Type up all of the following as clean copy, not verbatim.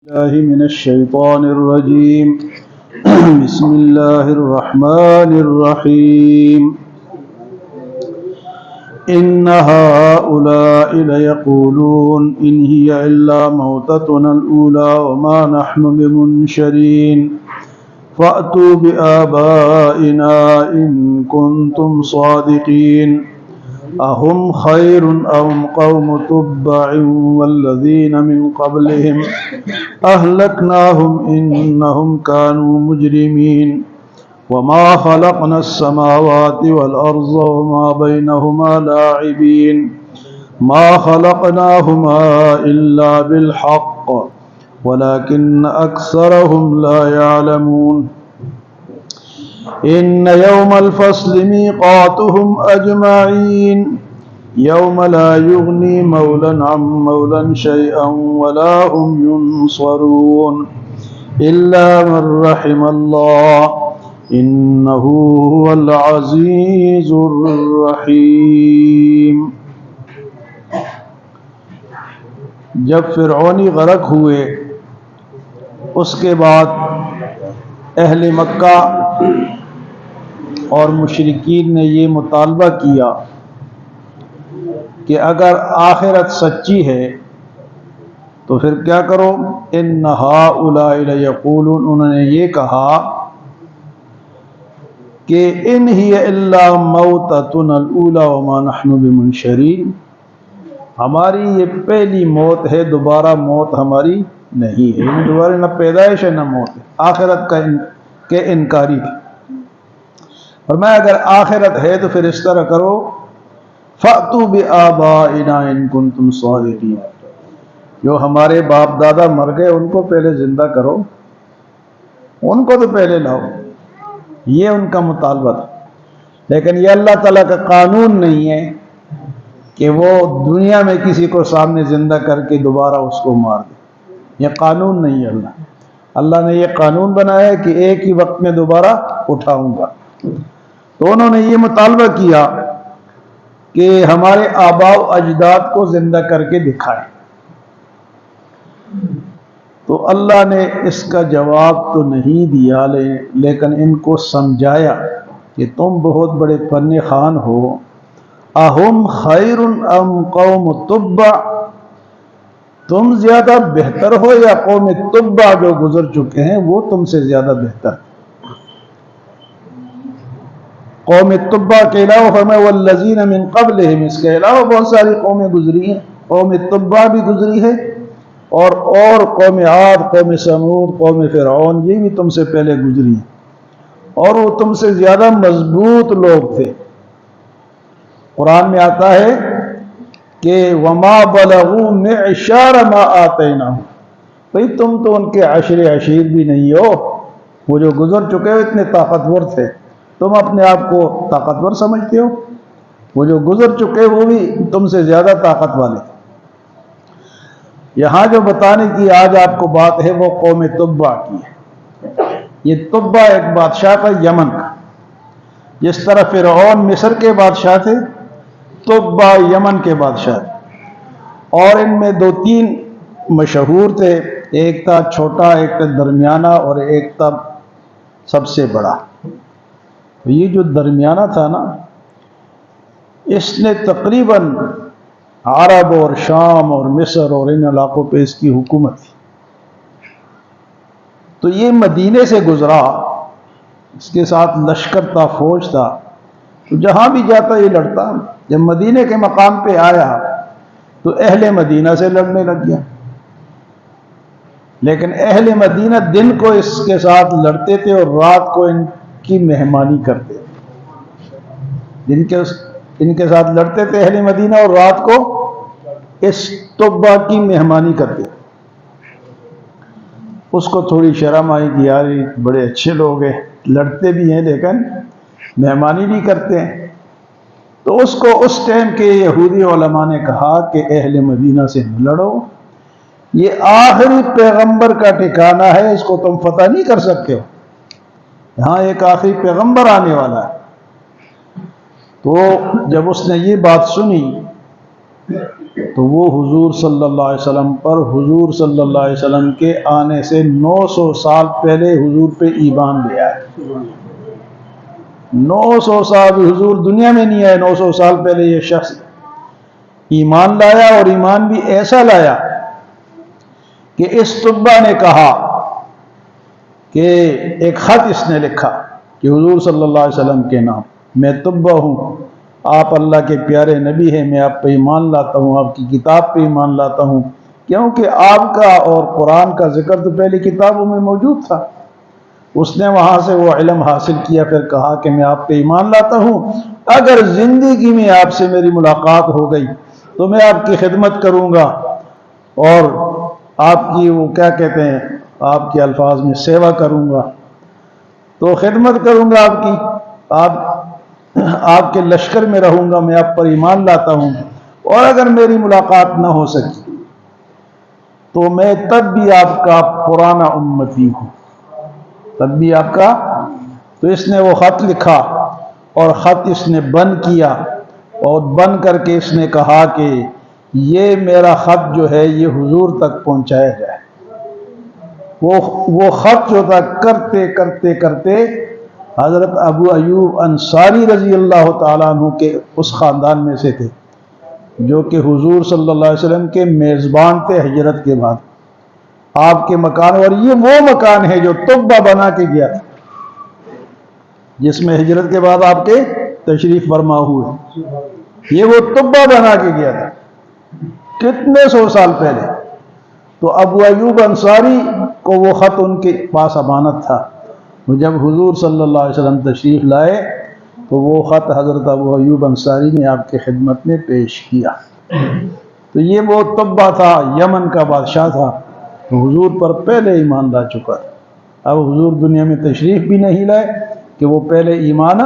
الله من الشيطان الرجيم. بسم الله الرحمن الرحيم. إن هؤلاء ليقولون إن هي إلا موتتنا الأولى وما نحن بمنشرين فأتوا بآبائنا إن كنتم صادقين أهم خير أم قوم تبع والذين من قبلهم أهلكناهم إنهم كانوا مجرمين وما خلقنا السماوات والأرض وما بينهما لاعبين ما خلقناهما إلا بالحق ولكن أكثرهم لا يعلمون إن يوم الفصل ميقاتهم أجمعين يوم لا يغني مولا عن مولا شيئا ولا هم ينصرون إلا من رحم الله إنه هو العزيز الرحيم. جب فرعونی غرق ہوئے اس کے بعد اہل مکہ اور مشرکین نے یہ مطالبہ کیا کہ اگر آخرت سچی ہے تو پھر کیا کرو. ان ہؤلاء لیقولون، انہوں نے یہ کہا کہ ان ہی الا موتتنا الاولی وما نحن بمنشرین، ہماری یہ پہلی موت ہے، دوبارہ موت ہماری نہیں ہے. دوبارہ نہ پیدائش ہے نہ موت ہے. آخرت کے انکاری تھی. اور میں اگر آخرت ہے تو پھر اس طرح کرو، فَأْتُوا بِآبَائِنَا إِن كُنتُمْ صَادِقِينَ، جو ہمارے باپ دادا مر گئے ان کو پہلے زندہ کرو، ان کو تو پہلے لاؤ. یہ ان کا مطالبہ تھا. لیکن یہ اللہ تعالیٰ کا قانون نہیں ہے کہ وہ دنیا میں کسی کو سامنے زندہ کر کے دوبارہ اس کو مار دے. یہ قانون نہیں ہے. اللہ نے یہ قانون بنایا ہے کہ ایک ہی وقت میں دوبارہ اٹھاؤں گا. تو انہوں نے یہ مطالبہ کیا کہ ہمارے آباء و اجداد کو زندہ کر کے دکھائیں. تو اللہ نے اس کا جواب تو نہیں دیا، لیکن ان کو سمجھایا کہ تم بہت بڑے فن خوان ہو. اہم خیر ام قوم تبع، تم زیادہ بہتر ہو یا قوم تبع جو گزر چکے ہیں وہ تم سے زیادہ بہتر. قوم تبع کے علاوہ فرمایا والذین من قبلہم، اس کے علاوہ بہت ساری قومیں گزری ہیں. قوم تبع بھی گزری ہے اور قوم عاد، قوم سمود، قوم فرعون، یہ بھی تم سے پہلے گزری ہیں اور وہ تم سے زیادہ مضبوط لوگ تھے. قرآن میں آتا ہے کہ وما بلغوا معشار ما آتیناہم، بھئی تم تو ان کے عشیر بھی نہیں ہو. وہ جو گزر چکے ہو اتنے طاقتور تھے، تم اپنے آپ کو طاقتور سمجھتے ہو. وہ جو گزر چکے وہ بھی تم سے زیادہ طاقت والے. یہاں جو بتانے کی آج آپ کو بات ہے وہ قوم تبع کی ہے. یہ تبع ایک بادشاہ تھا یمن کا. جس طرح فرعون مصر کے بادشاہ تھے، تبع یمن کے بادشاہ تھے. اور ان میں دو تین مشہور تھے، ایک تھا چھوٹا، ایک تھا درمیانہ اور ایک تھا سب سے بڑا. یہ جو درمیانہ تھا نا، اس نے تقریباً عرب اور شام اور مصر اور ان علاقوں پہ اس کی حکومت تھی. تو یہ مدینے سے گزرا، اس کے ساتھ لشکر تھا، فوج تھا، تو جہاں بھی جاتا یہ لڑتا. جب مدینے کے مقام پہ آیا تو اہل مدینہ سے لڑنے لگ گیا. لیکن اہل مدینہ دن کو اس کے ساتھ لڑتے تھے اور رات کو ان کی مہمانی کرتے تھے. دن کے ان کے ساتھ لڑتے تھے اہل مدینہ اور رات کو اس تبع کی مہمانی کرتے. اس کو تھوڑی شرم آئی کہ یار بڑے اچھے لوگ ہیں، لڑتے بھی ہیں لیکن مہمانی بھی کرتے ہیں. تو اس کو اس ٹائم کے یہودی علماء نے کہا کہ اہل مدینہ سے نہ لڑو، یہ آخری پیغمبر کا ٹھکانہ ہے، اس کو تم فتح نہیں کر سکتے ہو. یہاں ایک آخری پیغمبر آنے والا ہے. تو جب اس نے یہ بات سنی تو وہ حضور صلی اللہ علیہ وسلم پر حضور صلی اللہ علیہ وسلم کے آنے سے 900 سال پہلے حضور پہ ایمان لے آئے۔ 900 سال حضور دنیا میں نہیں آئے، 900 سال پہلے یہ شخص ایمان لایا، اور ایمان بھی ایسا لایا کہ اس طبہ نے کہا کہ ایک خط اس نے لکھا کہ حضور صلی اللہ علیہ وسلم کے نام، میں طبہ ہوں، آپ اللہ کے پیارے نبی ہیں، میں آپ پہ ایمان لاتا ہوں، آپ کی کتاب پہ ایمان لاتا ہوں، کیونکہ آپ کا اور قرآن کا ذکر تو پہلی کتابوں میں موجود تھا۔ اس نے وہاں سے وہ علم حاصل کیا، پھر کہا کہ میں آپ پہ ایمان لاتا ہوں، اگر زندگی میں آپ سے میری ملاقات ہو گئی تو میں آپ کی خدمت کروں گا، اور آپ کی وہ کیا کہتے ہیں، آپ کے الفاظ میں سیوا کروں گا، تو خدمت کروں گا آپ کی، آپ کے لشکر میں رہوں گا، میں آپ پر ایمان لاتا ہوں، اور اگر میری ملاقات نہ ہو سکی تو میں تب بھی آپ کا پرانا امتی ہوں، تب بھی آپ کا۔ تو اس نے وہ خط لکھا، اور خط اس نے بند کیا، اور بند کر کے اس نے کہا کہ یہ میرا خط جو ہے یہ حضور تک پہنچایا جائے۔ وہ خط جو تھا کرتے کرتے کرتے حضرت ابو ایوب انصاری رضی اللہ تعالیٰ عنہ کے اس خاندان میں سے تھے جو کہ حضور صلی اللہ علیہ وسلم کے میزبان تھے ہجرت کے بعد، آپ کے مکان، اور یہ وہ مکان ہے جو طبہ بنا کے گیا تھا، جس میں ہجرت کے بعد آپ کے تشریف فرما ہوئے، یہ وہ طبہ بنا کے گیا تھا کتنے سو سال پہلے۔ تو ابو ایوب انصاری کو وہ خط ان کے پاس امانت تھا، جب حضور صلی اللہ علیہ وسلم تشریف لائے تو وہ خط حضرت ابو ایوب انصاری نے آپ کی خدمت میں پیش کیا۔ تو یہ وہ طبہ تھا، یمن کا بادشاہ تھا، تو حضور پر پہلے ایمان لا چکا تھا، اب حضور دنیا میں تشریف بھی نہیں لائے کہ وہ پہلے ایمان۔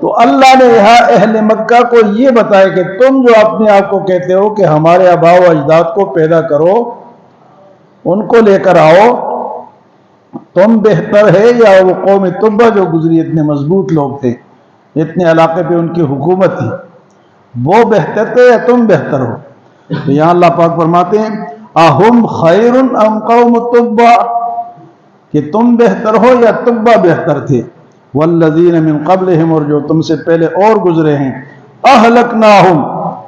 تو اللہ نے یہاں اہل مکہ کو یہ بتایا کہ تم جو اپنے آپ کو کہتے ہو کہ ہمارے آباء و اجداد کو پیدا کرو، ان کو لے کر آؤ، تم بہتر ہے یا وہ قوم طبہ جو گزری، اتنے مضبوط لوگ تھے، اتنے علاقے پہ ان کی حکومت تھی، وہ بہتر تھے یا تم بہتر ہو؟ تو یہاں اللہ پاک فرماتے ہیں اہم خیر ام قوم طبہ، کہ تم بہتر ہو یا طبہ بہتر تھے، والذین من قبلہم، اور جو تم سے پہلے اور گزرے ہیں، اہلکناہم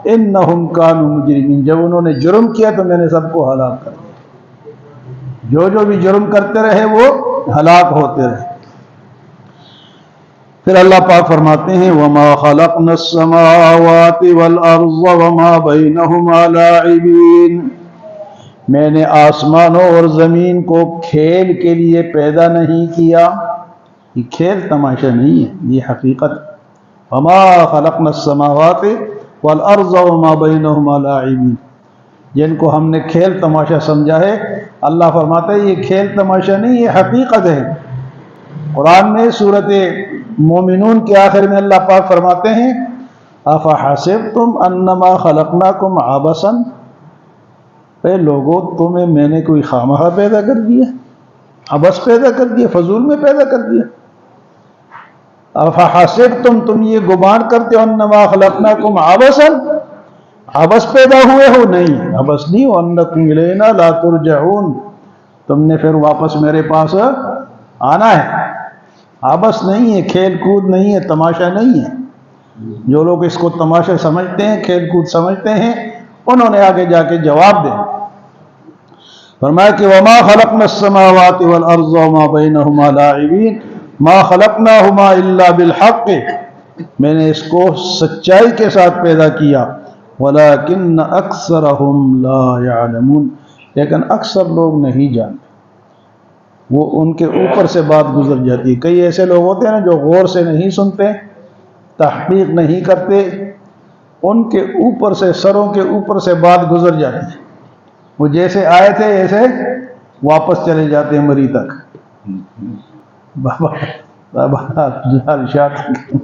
انہم کانوا مجرمین، جب انہوں نے جرم کیا تو میں نے سب کو ہلاک کر دیا، جو بھی جرم کرتے رہے وہ ہلاک ہوتے رہے۔ پھر اللہ پاک فرماتے ہیں وَمَا خَلَقْنَا السَّمَاوَاتِ وَالْأَرْضَ وَمَا بَيْنَهُمَا لَاعِبِينَ، میں نے آسمانوں اور زمین کو کھیل کے لیے پیدا نہیں کیا، یہ کھیل تماشا نہیں ہے، یہ حقیقت۔ وَمَا خَلَقْنَا السَّمَاوَاتِ وَالْأَرْضَ وَمَا بَيْنَهُمَا لَاعِبِينَ، جن کو ہم نے کھیل تماشا سمجھا ہے، اللہ فرماتا ہے یہ کھیل تماشا نہیں، یہ حقیقت ہے۔ قرآن میں سورۃ مومنون کے آخر میں اللہ پاک فرماتے ہیں افحسبتم انما خلقناکم عبثا، اے لوگو تمہیں میں نے کوئی خواہ پیدا کر دیا، عبث پیدا کر دیا، فضول میں پیدا کر دیا۔ افحسبتم، تم یہ گمان کرتے ہو انما خلقناکم عبثا، عبث پیدا ہوئے ہو؟ نہیں، عبث نہیں ہو، انکم الینا لا ترجعون، تم نے پھر واپس میرے پاس آنا ہے، عبث نہیں ہے، کھیل کود نہیں ہے، تماشا نہیں ہے۔ جو لوگ اس کو تماشا سمجھتے ہیں، کھیل کود سمجھتے ہیں، انہوں نے آگے جا کے جواب دیں۔ فرمایا کہ وما خلقنا السماوات والارض وما بینہما لاعبین ما خلقناہما الا بالحق، میں نے اس کو سچائی کے ساتھ پیدا کیا، ولیکن اکثرہم لا یعلمون، لیکن اکثر لوگ نہیں جانتے، وہ ان کے اوپر سے بات گزر جاتی ہے۔ کئی ایسے لوگ ہوتے ہیں نا جو غور سے نہیں سنتے، تحقیق نہیں کرتے، ان کے اوپر سے، سروں کے اوپر سے بات گزر جاتی ہے، وہ جیسے آئے تھے ایسے واپس چلے جاتے ہیں مری تک، بابا جلال شاہ تک۔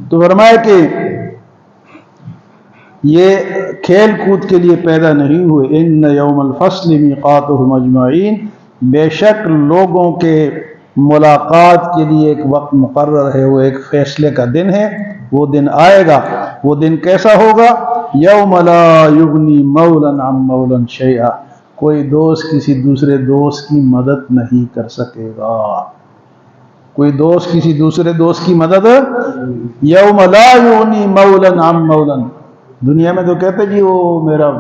تو فرمایا کہ یہ کھیل کود کے لیے پیدا نہیں ہوئے، ان یوم الفصل میقاتہم اجمعین، بے شک لوگوں کے ملاقات کے لیے ایک وقت مقرر ہے، وہ ایک فیصلے کا دن ہے، وہ دن آئے گا وہ دن کیسا ہوگا؟ یوم لا یغنی مولا عن مولا شیئا، کوئی دوست کسی دوسرے دوست کی مدد نہیں کر سکے گا، کوئی دوست کسی دوسرے دوست کی مدد، یوم لا یغنی مولا عن مولا۔ دنیا میں تو کہتے جی وہ میرا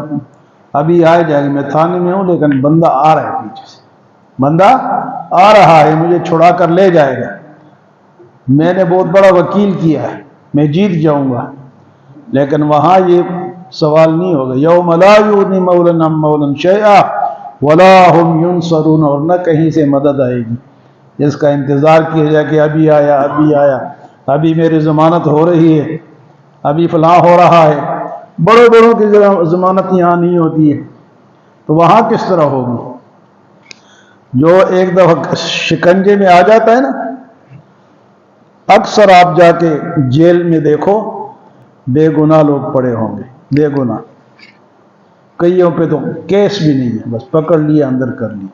ابھی آئے جائے گا، میں تھانے میں ہوں لیکن بندہ آ رہا ہے پیچھے سے، بندہ آ رہا ہے مجھے چھڑا کر لے جائے گا، میں نے بہت بڑا وکیل کیا ہے، میں جیت جاؤں گا۔ لیکن وہاں یہ سوال نہیں ہوگا، یوم لا یغنی مولا عن مولا شیئا ولا هم ینصرون، اور نہ کہیں سے مدد آئے گی جس کا انتظار کیا جائے کہ ابھی آیا ابھی آیا، ابھی میری ضمانت ہو رہی ہے، ابھی فلاں ہو رہا ہے۔ بڑوں بڑوں کی ضمانت یہاں نہیں ہوتی ہے، تو وہاں کس طرح ہوگی؟ جو ایک دفعہ شکنجے میں آ جاتا ہے نا، اکثر آپ جا کے جیل میں دیکھو بے گناہ لوگ پڑے ہوں گے، بے گناہ، کئیوں پہ تو کیس بھی نہیں ہے، بس پکڑ لیا اندر کر لیا،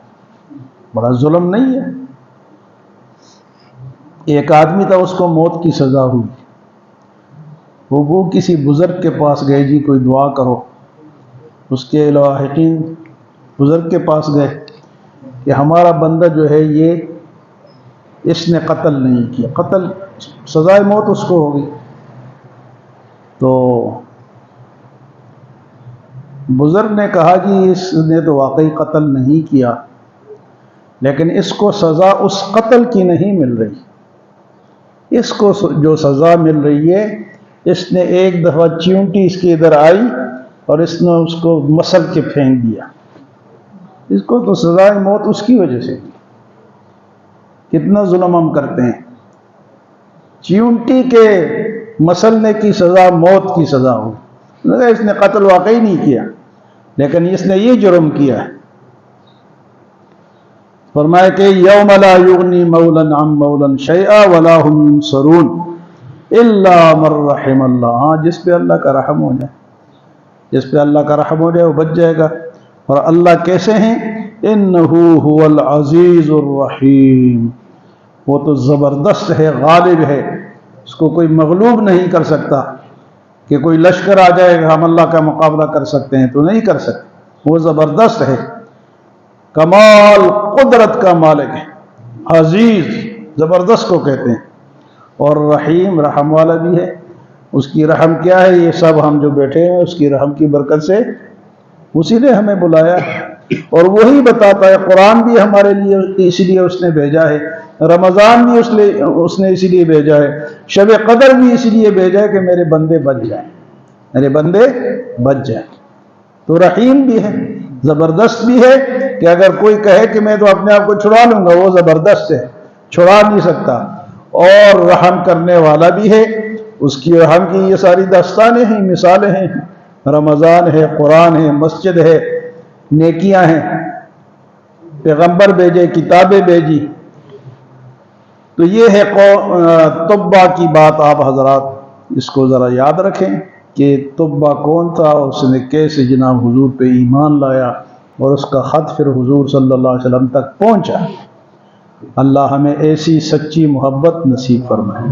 بڑا ظلم نہیں ہے؟ ایک آدمی تھا اس کو موت کی سزا ہوئی، وہ کسی بزرگ کے پاس گئے، جی کوئی دعا کرو، اس کے لاحقین بزرگ کے پاس گئے کہ ہمارا بندہ جو ہے یہ اس نے قتل نہیں کیا، قتل سزائے موت اس کو ہوگی۔ تو بزرگ نے کہا جی اس نے تو واقعی قتل نہیں کیا، لیکن اس کو سزا اس قتل کی نہیں مل رہی، اس کو جو سزا مل رہی ہے، اس نے ایک دفعہ چیونٹی اس کے ادھر آئی اور اس نے اس کو مسل کے پھینک دیا، اس کو تو سزائے موت اس کی وجہ سے۔ کتنا ظلم ہم کرتے ہیں، چیونٹی کے مسلنے کی سزا موت کی سزا ہو، اس نے قتل واقعی نہیں کیا لیکن اس نے یہ جرم کیا ہے۔ فرمایا کہ یوم لا یغنی مولا عن مولا شیئا ولا هم ینصرون الا من رحم اللہ، ہاں جس پہ اللہ کا رحم ہو جائے، جس پہ اللہ کا رحم ہو جائے وہ بچ جائے گا۔ اور اللہ کیسے ہیں؟ انہ هو العزیز الرحیم، وہ تو زبردست ہے، غالب ہے، اس کو کوئی مغلوب نہیں کر سکتا، کہ کوئی لشکر آ جائے گا ہم اللہ کا مقابلہ کر سکتے ہیں تو نہیں کر سکتے، وہ زبردست ہے، کمال قدرت کا مالک ہے، عزیز زبردست کو کہتے ہیں، اور رحیم رحم والا بھی ہے۔ اس کی رحم کیا ہے؟ یہ سب ہم جو بیٹھے ہیں اس کی رحم کی برکت سے، اسی نے ہمیں بلایا اور وہی بتاتا ہے۔ قرآن بھی ہمارے لیے اسی لیے اس نے بھیجا ہے، رمضان بھی اس نے اسی لیے بھیجا ہے، شب قدر بھی اسی لیے بھیجا ہے کہ میرے بندے بچ جائیں، میرے بندے بچ جائیں۔ تو رحیم بھی ہے، زبردست بھی ہے، کہ اگر کوئی کہے کہ میں تو اپنے آپ کو چھڑا لوں گا، وہ زبردست ہے، چھڑا نہیں سکتا، اور رحم کرنے والا بھی ہے۔ اس کی رحم کی یہ ساری داستانیں ہیں، مثالیں ہیں، رمضان ہے، قرآن ہے، مسجد ہے، نیکیاں ہیں، پیغمبر بھیجے، کتابیں بھیجی۔ تو یہ ہے تبا کی بات، آپ حضرات اس کو ذرا یاد رکھیں کہ تبا کون تھا، اس نے کیسے جناب حضور پہ ایمان لایا، اور اس کا خط پھر حضور صلی اللہ علیہ وسلم تک پہنچا۔ اللہ ہمیں ایسی سچی محبت نصیب فرمائے۔